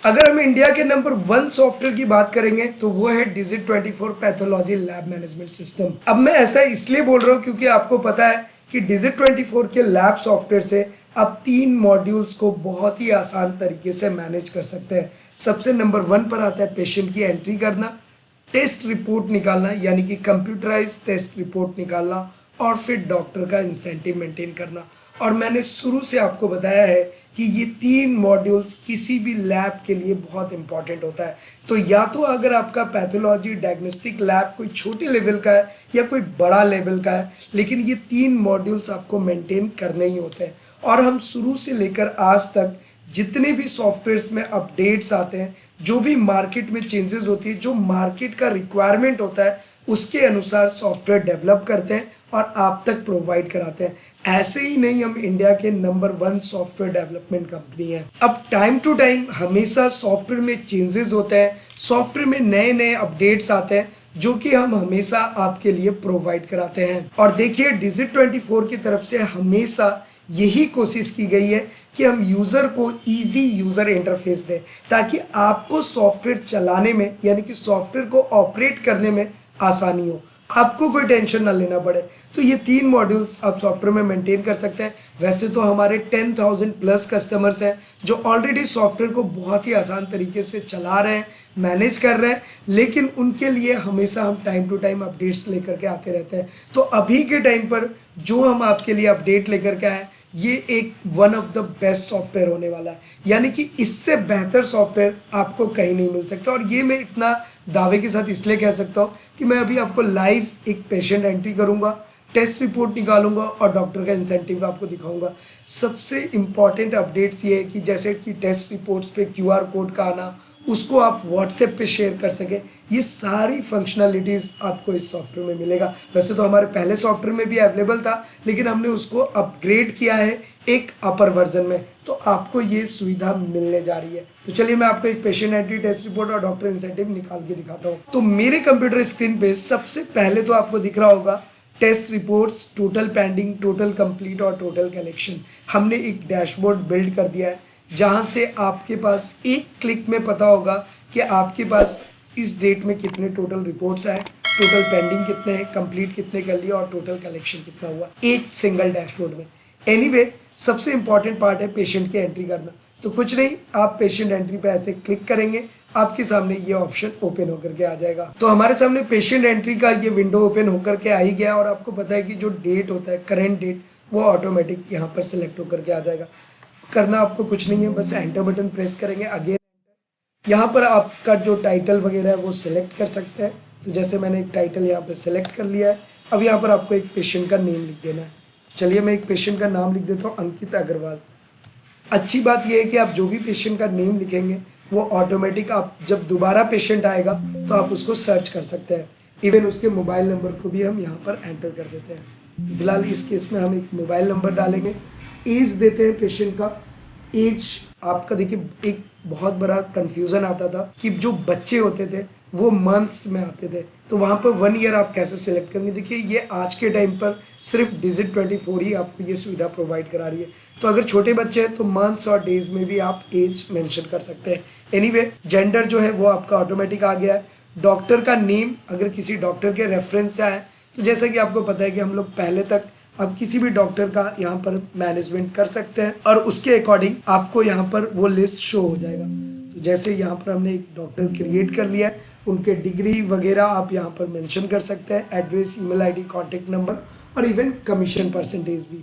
अगर हम इंडिया के नंबर 1 सॉफ्टवेयर की बात करेंगे तो वो है Digit24 pathology lab management system. अब मैं ऐसा इसलिए बोल रहा हूँ क्योंकि आपको पता है कि Digit24 के लैब सॉफ्टवेयर से आप 3 मॉड्यूल्स को बहुत ही आसान तरीके से मैनेज कर सकते हैं। सबसे नंबर 1 पर आता है पेशेंट की एंट्री करना, टेस्ट रिपोर्ट निकालना यानी कि कंप्यूटराइज टेस्ट रिपोर्ट निकालना, और फिर डॉक्टर का इंसेंटिव मेंटेन करना। और मैंने शुरू से आपको बताया है कि ये 3 मॉड्यूल्स किसी भी लैब के लिए बहुत इंपॉर्टेंट होता है। तो या तो अगर आपका पैथोलॉजी डायग्नोस्टिक लैब कोई छोटे लेवल का है या कोई बड़ा लेवल का है, लेकिन ये 3 मॉड्यूल्स आपको मेंटेन करने ही होते हैं। और हम शुरू से लेकर आज तक जितने भी सॉफ्टवेयर्स में अपडेट्स आते हैं, जो भी मार्केट में चेंजेस होती है, जो मार्केट का रिक्वायरमेंट होता है, उसके अनुसार सॉफ्टवेयर डेवलप करते हैं और आप तक प्रोवाइड कराते हैं। ऐसे ही नहीं हम इंडिया के नंबर 1 सॉफ्टवेयर डेवलपमेंट कंपनी है। अब टाइम टू टाइम हमेशा सॉफ्टवेयर में चेंजेस होते हैं, सॉफ्टवेयर में नए नए अपडेट्स आते हैं जो कि हम हमेशा आपके लिए प्रोवाइड कराते हैं। और देखिए Digit24 की तरफ से हमेशा यही कोशिश की गई है कि हम यूज़र को इजी यूज़र इंटरफेस दें ताकि आपको सॉफ्टवेयर चलाने में यानी कि सॉफ्टवेयर को ऑपरेट करने में आसानी हो, आपको कोई टेंशन ना लेना पड़े। तो ये 3 मॉड्यूल्स आप सॉफ्टवेयर में मेंटेन कर सकते हैं। वैसे तो हमारे 10,000 प्लस कस्टमर्स हैं जो ऑलरेडी सॉफ्टवेयर को बहुत ही आसान तरीके से चला रहे हैं, मैनेज कर रहे हैं, लेकिन उनके लिए हमेशा हम टाइम टू टाइम अपडेट्स लेकर के आते रहते हैं। तो अभी के टाइम पर जो हम आपके लिए अपडेट लेकर के आए, ये एक one of the best software होने वाला है, यानी कि इससे बेहतर सॉफ्टवेयर आपको कहीं नहीं मिल सकता। और ये मैं इतना दावे के साथ इसलिए कह सकता हूँ कि मैं अभी आपको लाइव एक पेशेंट एंट्री करूँगा, टेस्ट रिपोर्ट निकालूंगा और डॉक्टर का इंसेंटिव आपको दिखाऊंगा। सबसे इम्पॉर्टेंट अपडेट्स ये है कि जैसे कि टेस्ट रिपोर्ट्स पे QR कोड का आना, उसको आप व्हाट्सएप पे शेयर कर सकें, ये सारी फंक्शनलिटीज़ आपको इस सॉफ्टवेयर में मिलेगा। वैसे तो हमारे पहले सॉफ्टवेयर में भी अवेलेबल था, लेकिन हमने उसको अपग्रेड किया है एक अपर वर्जन में, तो आपको ये सुविधा मिलने जा रही है। तो चलिए मैं आपको एक पेशेंट एंट्री, टेस्ट रिपोर्ट और डॉक्टर इंसेंटिव निकाल के दिखाता हूँ। तो मेरे कंप्यूटर स्क्रीन पे सबसे पहले तो आपको दिख रहा होगा test reports, total pending, total complete और टोटल कलेक्शन। हमने एक डैशबोर्ड बिल्ड कर दिया है जहां से आपके पास एक क्लिक में पता होगा कि आपके पास इस डेट में कितने टोटल रिपोर्ट्स आए, टोटल पेंडिंग कितने हैं, कंप्लीट कितने कर लिए और टोटल कलेक्शन कितना हुआ, एक सिंगल डैशबोर्ड में। एनीवे, सबसे इंपॉर्टेंट पार्ट है पेशेंट की एंट्री करना। तो कुछ नहीं, आप पेशेंट एंट्री पे ऐसे क्लिक करेंगे, आपके सामने ये ऑप्शन ओपन होकर के आ जाएगा। तो हमारे सामने पेशेंट एंट्री का ये विंडो ओपन होकर के आ ही गया। और आपको पता है कि जो डेट होता है, करेंट डेट, वो ऑटोमेटिक यहाँ पर सिलेक्ट होकर के आ जाएगा। करना आपको कुछ नहीं है, बस एंटर बटन प्रेस करेंगे, अगेन यहाँ पर आपका जो टाइटल वगैरह है वो सिलेक्ट कर सकते हैं। तो जैसे मैंने एक टाइटल यहाँ पर सिलेक्ट कर लिया है। अब यहाँ पर आपको एक पेशेंट का नेम लिख देना है। चलिए मैं एक पेशेंट का नाम लिख देता हूँ, अंकित अग्रवाल। अच्छी बात यह है कि आप जो भी पेशेंट का नेम लिखेंगे वो ऑटोमेटिक, आप जब दोबारा पेशेंट आएगा तो आप उसको सर्च कर सकते हैं। इवन उसके मोबाइल नंबर को भी हम यहाँ पर एंटर कर देते हैं। तो फिलहाल इस केस में हम एक मोबाइल नंबर डालेंगे, एज देते हैं पेशेंट का। एज आपका देखिए, एक बहुत बड़ा कन्फ्यूज़न आता था कि जो बच्चे होते थे वो मंथ्स में आते थे, तो वहाँ पर 1 ईयर आप कैसे सिलेक्ट करेंगे। देखिए ये आज के टाइम पर सिर्फ Digit24 ही आपको ये सुविधा प्रोवाइड करा रही है। तो अगर छोटे बच्चे हैं तो मंथ्स और डेज में भी आप एज मेंशन कर सकते हैं। एनीवे, जेंडर जो है वो आपका ऑटोमेटिक आ गया है। डॉक्टर का नेम अगर किसी डॉक्टर के रेफरेंस से आए, तो जैसा कि आपको पता है कि हम लोग पहले तक आप किसी भी डॉक्टर का यहाँ पर मैनेजमेंट कर सकते हैं और उसके अकॉर्डिंग आपको यहाँ पर वो लिस्ट शो हो जाएगा। तो जैसे यहाँ पर हमने एक डॉक्टर क्रिएट कर लिया है, उनके डिग्री वगैरह आप यहाँ पर मेंशन कर सकते हैं, address, email ID, contact number और इवन कमीशन परसेंटेज भी।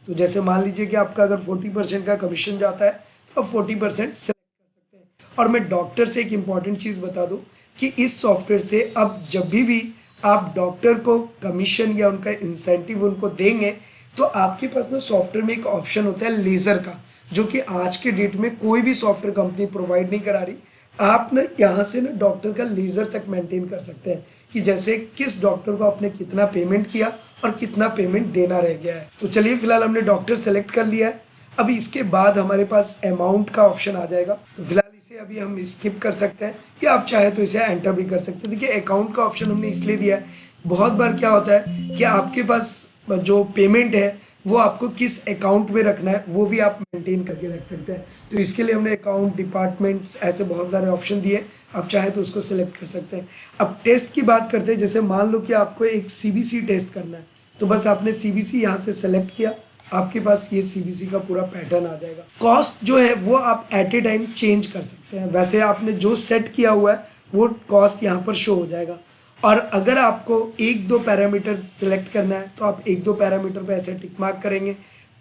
तो जैसे मान लीजिए कि आपका अगर 40% का कमीशन जाता है तो आप 40% सेलेक्ट कर सकते हैं। और मैं डॉक्टर से एक इम्पॉर्टेंट चीज़ बता दूँ कि इस सॉफ्टवेयर से अब जब भी आप डॉक्टर को कमीशन या उनका इंसेंटिव उनको देंगे, तो आपके पास ना सॉफ्टवेयर में एक ऑप्शन होता है लेज़र का, जो कि आज के डेट में कोई भी सॉफ्टवेयर कंपनी प्रोवाइड नहीं करा रही। आप ना यहाँ से ना डॉक्टर का लेज़र तक मेंटेन कर सकते हैं कि जैसे किस डॉक्टर को आपने कितना पेमेंट किया और कितना पेमेंट देना रह गया है। तो चलिए फिलहाल हमने डॉक्टर सेलेक्ट कर लिया है। अभी इसके बाद हमारे पास अमाउंट का ऑप्शन आ जाएगा। तो फिलहाल इसे अभी हम स्किप कर सकते हैं या आप चाहे तो इसे एंटर भी कर सकते हैं। देखिए अकाउंट का ऑप्शन हमने इसलिए दिया है, बहुत बार क्या होता है कि आपके पास जो पेमेंट है वो आपको किस अकाउंट में रखना है वो भी आप मेंटेन करके रख सकते हैं। तो इसके लिए हमने अकाउंट, डिपार्टमेंट्स, ऐसे बहुत सारे ऑप्शन दिए, आप चाहें तो उसको सिलेक्ट कर सकते हैं। अब टेस्ट की बात करते हैं, जैसे मान लो कि आपको एक सीबीसी टेस्ट करना है, तो बस आपने सीबीसी यहाँ से सेलेक्ट किया, आपके पास ये सीबीसी का पूरा पैटर्न आ जाएगा। कॉस्ट जो है वो आप एट ए टाइम चेंज कर सकते हैं, वैसे आपने जो सेट किया हुआ है वो कॉस्ट यहाँ पर शो हो जाएगा। और अगर आपको एक दो पैरामीटर सिलेक्ट करना है तो आप एक दो पैरामीटर पे ऐसे टिक मार्क करेंगे,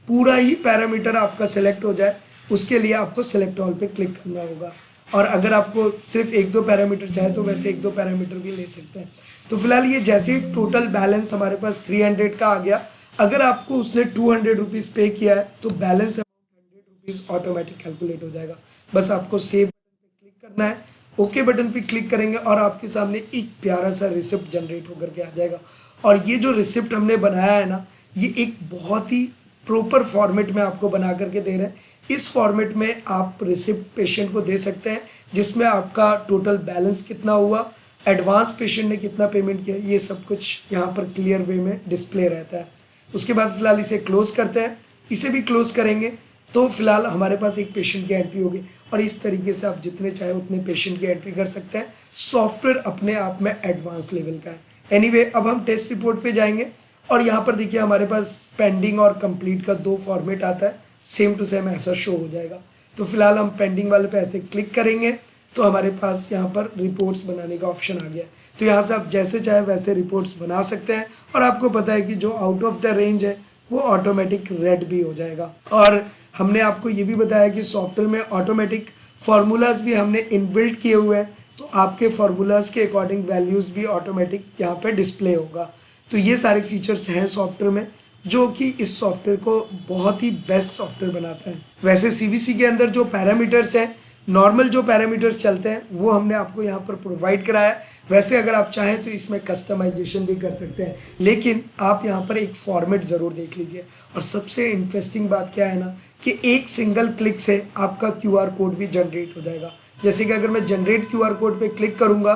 पूरा ही पैरामीटर आपका सिलेक्ट हो जाए उसके लिए आपको सिलेक्ट ऑल पे क्लिक करना होगा। और अगर आपको सिर्फ एक दो पैरामीटर चाहे तो वैसे एक दो पैरामीटर भी ले सकते हैं। तो फिलहाल ये जैसे ही टोटल बैलेंस हमारे पास 300 का आ गया, अगर आपको उसने 200 रुपीज़ पे किया है तो balance amount 100 rupees automatic calculate हो जाएगा। बस आपको सेव बटन पे क्लिक करना है, ओके बटन पे क्लिक करेंगे और आपके सामने एक प्यारा सा रिसिप्ट जनरेट होकर के आ जाएगा। और ये जो रिसिप्ट हमने बनाया है ना, ये एक बहुत ही प्रॉपर फॉर्मेट में आपको बना करके दे रहे हैं। इस फॉर्मेट में आप रिसिप्ट पेशेंट को दे सकते हैं, जिसमें आपका टोटल बैलेंस कितना हुआ, एडवांस पेशेंट ने कितना पेमेंट किया, ये सब कुछ यहाँ पर क्लियर वे में डिस्प्ले रहता है। उसके बाद फिलहाल इसे क्लोज करते हैं। इसे भी क्लोज करेंगे तो फिलहाल हमारे पास एक पेशेंट की एंट्री होगी और इस तरीके से आप जितने चाहे उतने पेशेंट की एंट्री कर सकते हैं। सॉफ्टवेयर अपने आप में एडवांस लेवल का है। एनीवे, अब हम टेस्ट रिपोर्ट पे जाएंगे और यहाँ पर देखिए हमारे पास पेंडिंग और कंप्लीट का दो फॉर्मेट आता है, सेम टू सेम ऐसा शो हो जाएगा। तो फिलहाल हम पेंडिंग वाले पे ऐसे क्लिक करेंगे तो हमारे पास यहाँ पर रिपोर्ट्स बनाने का ऑप्शन आ गया। तो यहाँ से आप जैसे चाहे वैसे रिपोर्ट्स बना सकते हैं और आपको पता है कि जो आउट ऑफ द रेंज है वो ऑटोमेटिक रेड भी हो जाएगा। और हमने आपको ये भी बताया कि सॉफ्टवेयर में ऑटोमेटिक फार्मूलाज भी हमने इनबिल्ट किए हुए हैं, तो आपके फार्मूलाज के अकॉर्डिंग वैल्यूज़ भी ऑटोमेटिक यहाँ पे डिस्प्ले होगा। तो ये सारे फीचर्स हैं सॉफ्टवेयर में, जो कि इस सॉफ्टवेयर को बहुत ही बेस्ट सॉफ्टवेयर बनाता है। वैसे सीबीसी के अंदर जो पैरामीटर्स हैं, नॉर्मल जो पैरामीटर्स चलते हैं वो हमने आपको यहाँ पर प्रोवाइड कराया है। वैसे अगर आप चाहें तो इसमें कस्टमाइजेशन भी कर सकते हैं, लेकिन आप यहाँ पर एक फॉर्मेट ज़रूर देख लीजिए। और सबसे इंटरेस्टिंग बात क्या है ना, कि एक सिंगल क्लिक से आपका क्यूआर कोड भी जनरेट हो जाएगा। जैसे कि अगर मैं जनरेट क्यूआर कोड पे क्लिक करूँगा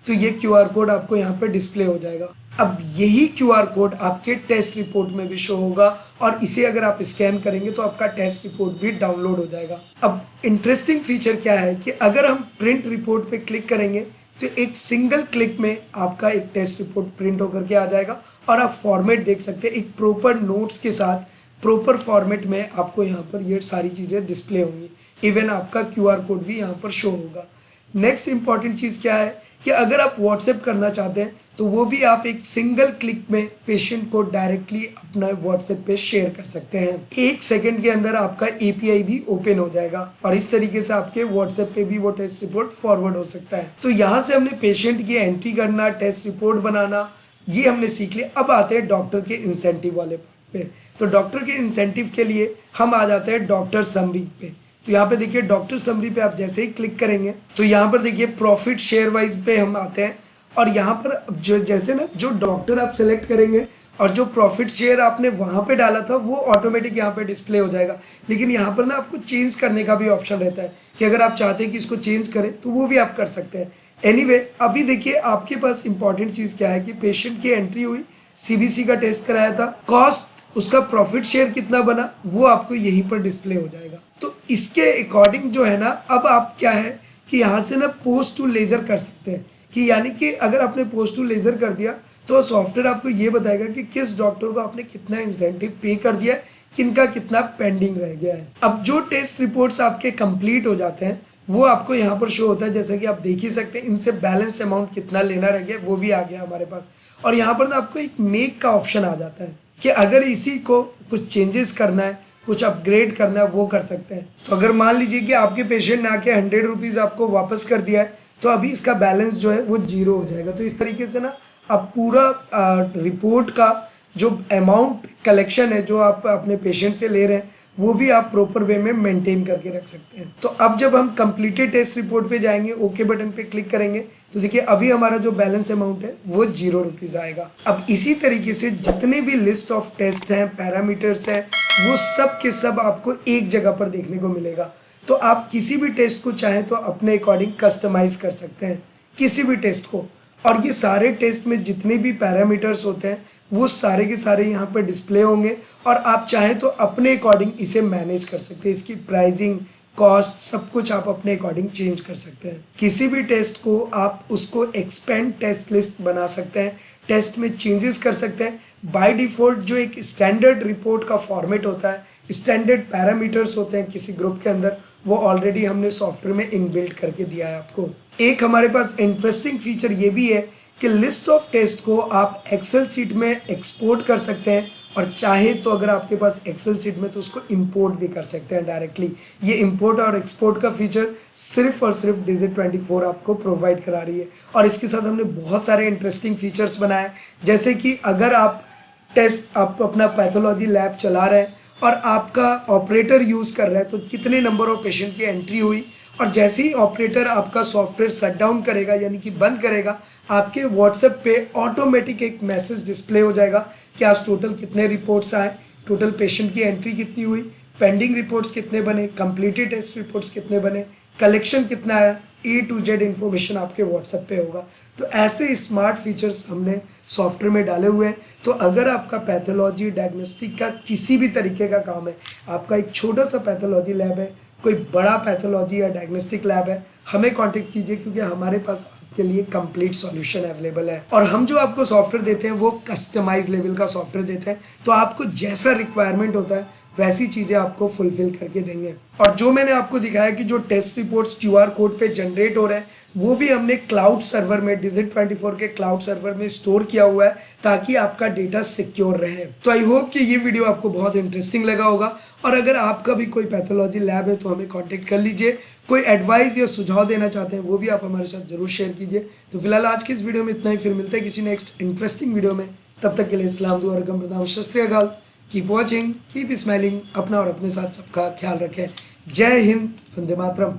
तो ये क्यूआर कोड आपको यहाँ पे डिस्प्ले हो जाएगा। अब यही क्यूआर कोड आपके टेस्ट रिपोर्ट में भी शो होगा और इसे अगर आप स्कैन करेंगे तो आपका टेस्ट रिपोर्ट भी डाउनलोड हो जाएगा। अब इंटरेस्टिंग फीचर क्या है कि अगर हम प्रिंट रिपोर्ट पे क्लिक करेंगे तो एक सिंगल क्लिक में आपका एक टेस्ट रिपोर्ट प्रिंट होकर के आ जाएगा और आप फॉर्मेट देख सकते हैं, एक प्रॉपर नोट्स के साथ प्रॉपर फॉर्मेट में आपको यहाँ पर ये सारी चीज़ें डिस्प्ले होंगी। इवन आपका क्यूआर कोड भी यहाँ पर शो होगा। नेक्स्ट इंपॉर्टेंट चीज़ क्या है कि अगर आप व्हाट्सएप करना चाहते हैं तो वो भी आप एक सिंगल क्लिक में पेशेंट को डायरेक्टली अपना व्हाट्सएप पे शेयर कर सकते हैं। एक सेकंड के अंदर आपका एपीआई भी ओपन हो जाएगा और इस तरीके से आपके व्हाट्सएप पे भी वो टेस्ट रिपोर्ट फॉरवर्ड हो सकता है। तो यहाँ से हमने पेशेंट की एंट्री करना, टेस्ट रिपोर्ट बनाना, ये हमने सीख लिया। अब आते हैं डॉक्टर के इंसेंटिव वाले पार्ट पे। तो डॉक्टर के इंसेंटिव के लिए हम आ जाते हैं डॉक्टर समरी पे। तो यहाँ पे देखिए डॉक्टर समरी पे आप जैसे ही क्लिक करेंगे तो यहाँ पर देखिए प्रॉफिट शेयर वाइज पे हम आते हैं और यहाँ पर जो जैसे ना जो डॉक्टर आप सेलेक्ट करेंगे और जो प्रॉफिट शेयर आपने वहाँ पे डाला था वो ऑटोमेटिक यहाँ पे डिस्प्ले हो जाएगा। लेकिन यहाँ पर ना आपको चेंज करने का भी ऑप्शन रहता है कि अगर आप चाहते हैं कि इसको चेंज करें तो वो भी आप कर सकते हैं। एनीवे, अभी देखिए आपके पास इंपॉर्टेंट चीज़ क्या है कि पेशेंट की एंट्री हुई, सीबीसी का टेस्ट कराया था, कॉस्ट, उसका प्रॉफिट शेयर कितना बना वो आपको यहीं पर डिस्प्ले हो जाएगा। तो इसके अकॉर्डिंग जो है ना, अब आप क्या है कि यहाँ से ना पोस्ट टू लेजर कर सकते हैं कि यानी कि अगर आपने पोस्ट टू लेजर कर दिया तो सॉफ्टवेयर आपको ये बताएगा कि किस डॉक्टर को आपने कितना इंसेंटिव पे कर दिया है, किनका कितना पेंडिंग रह गया है। अब जो टेस्ट रिपोर्ट्स आपके कंप्लीट हो जाते हैं वो आपको यहाँ पर शो होता है, जैसे कि आप देख ही सकते हैं इनसे बैलेंस अमाउंट कितना लेना रह गया वो भी आ गया हमारे पास। और यहाँ पर ना आपको एक मेक का ऑप्शन आ जाता है कि अगर इसी को कुछ चेंजेस करना है, कुछ अपग्रेड करना है, वो कर सकते हैं। तो अगर मान लीजिए कि आपके पेशेंट ने आके 100 रुपीज़ आपको वापस कर दिया है तो अभी इसका बैलेंस जो है वो 0 हो जाएगा। तो इस तरीके से ना आप पूरा रिपोर्ट का जो अमाउंट कलेक्शन है जो आप अपने पेशेंट से ले रहे हैं वो भी आप प्रॉपर वे में मेंटेन करके रख सकते हैं। तो अब जब हम कंप्लीटेड टेस्ट रिपोर्ट पे जाएंगे, ओके बटन पे क्लिक करेंगे तो देखिए अभी हमारा जो बैलेंस अमाउंट है वो 0 रुपीज़ आएगा। अब इसी तरीके से जितने भी लिस्ट ऑफ टेस्ट हैं, पैरामीटर्स हैं, वो सब के सब आपको एक जगह पर देखने को मिलेगा। तो आप किसी भी टेस्ट को चाहें तो अपने अकॉर्डिंग कस्टमाइज कर सकते हैं, किसी भी टेस्ट को। और ये सारे टेस्ट में जितने भी पैरामीटर्स होते हैं वो सारे के सारे यहाँ पर डिस्प्ले होंगे और आप चाहें तो अपने अकॉर्डिंग इसे मैनेज कर सकते हैं। इसकी प्राइसिंग, कॉस्ट, सब कुछ आप अपने अकॉर्डिंग चेंज कर सकते हैं। किसी भी टेस्ट को आप उसको एक्सपेंड टेस्ट लिस्ट बना सकते हैं, टेस्ट में चेंजेस कर सकते हैं। बाय डिफ़ॉल्ट जो एक स्टैंडर्ड रिपोर्ट का फॉर्मेट होता है, स्टैंडर्ड पैरामीटर्स होते हैं किसी ग्रुप के अंदर, वो ऑलरेडी हमने सॉफ्टवेयर में इनबिल्ट करके दिया है आपको। एक हमारे पास इंटरेस्टिंग फीचर ये भी है कि लिस्ट ऑफ टेस्ट को आप एक्सेल शीट में एक्सपोर्ट कर सकते हैं और चाहे तो अगर आपके पास एक्सेल शीट में तो उसको इंपोर्ट भी कर सकते हैं डायरेक्टली। ये इंपोर्ट और एक्सपोर्ट का फीचर सिर्फ और सिर्फ Digit24 आपको प्रोवाइड करा रही है। और इसके साथ हमने बहुत सारे इंटरेस्टिंग फीचर्स बनाए, जैसे कि अगर आप अपना पैथोलॉजी लैब चला रहे हैं और आपका ऑपरेटर यूज़ कर रहा है तो कितने नंबर ऑफ पेशेंट की एंट्री हुई, और जैसे ही ऑपरेटर आपका सॉफ्टवेयर शट डाउन करेगा यानी कि बंद करेगा, आपके व्हाट्सएप पे ऑटोमेटिक एक मैसेज डिस्प्ले हो जाएगा कि आज टोटल कितने रिपोर्ट्स आए, टोटल पेशेंट की एंट्री कितनी हुई, पेंडिंग रिपोर्ट्स कितने बने, कंप्लीटेड टेस्ट रिपोर्ट्स कितने बने, कलेक्शन कितना आया, A to Z इन्फॉर्मेशन आपके व्हाट्सएप पे होगा। तो ऐसे स्मार्ट फीचर्स हमने सॉफ्टवेयर में डाले हुए हैं। तो अगर आपका पैथोलॉजी डायग्नोस्टिक का किसी भी तरीके का काम है, आपका एक छोटा सा पैथोलॉजी लैब है, कोई बड़ा पैथोलॉजी या डायग्नोस्टिक लैब है, हमें कांटेक्ट कीजिए क्योंकि हमारे पास आपके लिए कंप्लीट सॉल्यूशन अवेलेबल है। और हम जो आपको सॉफ्टवेयर देते हैं वो कस्टमाइज लेवल का सॉफ्टवेयर देते हैं, तो आपको जैसा रिक्वायरमेंट होता है वैसी चीज़ें आपको फुलफिल करके देंगे। और जो मैंने आपको दिखाया कि जो टेस्ट रिपोर्ट्स QR कोड पे जनरेट हो रहे हैं वो भी हमने क्लाउड सर्वर में, Digit24 के क्लाउड सर्वर में स्टोर किया हुआ है ताकि आपका डेटा सिक्योर रहे। तो आई होप कि ये वीडियो आपको बहुत इंटरेस्टिंग लगा होगा। और अगर आपका भी कोई पैथोलॉजी लैब है तो हमें कॉन्टेक्ट कर लीजिए। कोई एडवाइस या सुझाव देना चाहते हैं वो भी आप हमारे साथ जरूर शेयर कीजिए। तो फिलहाल आज की इस वीडियो में इतना ही, फिर मिलते हैं किसी नेक्स्ट इंटरेस्टिंग वीडियो में। तब तक के लिए इस्लाम दुआ रकम प्रदाम सत श्री अकाल। कीप वॉचिंग, कीप स्माइलिंग, अपना और अपने साथ सबका ख्याल रखें। जय हिंद, वंदे मातरम।